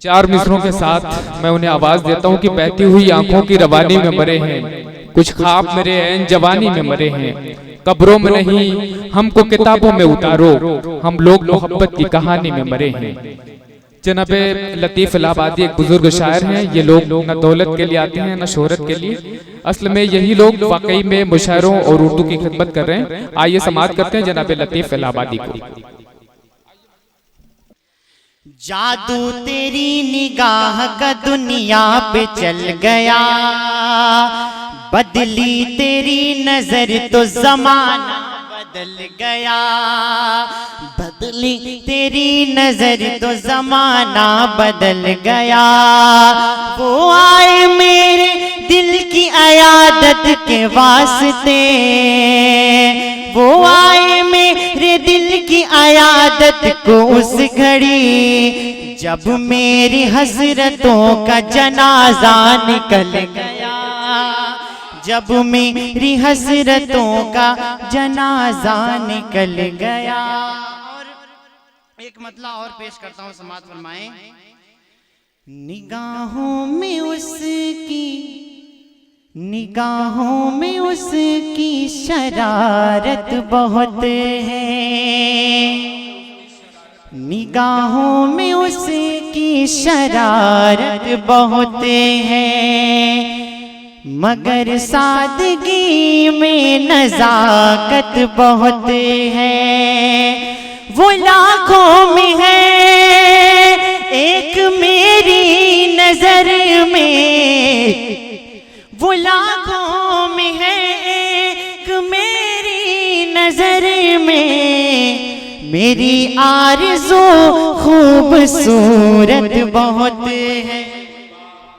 चार मिसरों के साथ मैं उन्हें आवाज देता हूँ कि बहती हुई आंखों की रवानी में मरे हैं, कुछ ख्वाब मेरे ऐन जवानी में मरे हैं, कब्रों में नहीं हमको किताबों में उतारो, हम लोग मोहब्बत की कहानी में मरे हैं। जनाबे लतीफ इलाहाबादी एक बुजुर्ग शायर हैं। ये लोग न दौलत के लिए आते हैं न शोहरत के लिए, असल में यही लोग वाकई में मुशायरों और उर्दू की खिदमत कर रहे हैं। आइए समाअत करते हैं जनाबे लतीफ इलाहाबादी को। जादू तेरी निगाह का दुनिया पे चल गया, बदली तेरी नजर तो जमाना बदल गया, बदली तेरी नजर तो जमाना बदल गया। वो आए मेरे दिल की अयादत के वास्ते, वो आए मेरे दिल की अयादत को उस घड़ी जब मेरी हसरतों का जनाजा निकल गया, जब मेरी हसरतों का जनाजा निकल गया। और एक मतला और पेश करता हूँ, समाअत फरमाएं। निगाहों में उसकी, निगाहों में उसकी शरारत बहुत है, निगाहों में उसकी शरारत बहुत है, मगर सादगी में नजाकत बहुत है। वो लाखों में है एक मेरी नजर में, वो लाखों में है एक मेरी नजर में, मेरी आरज़ू खूबसूरत बहुत है।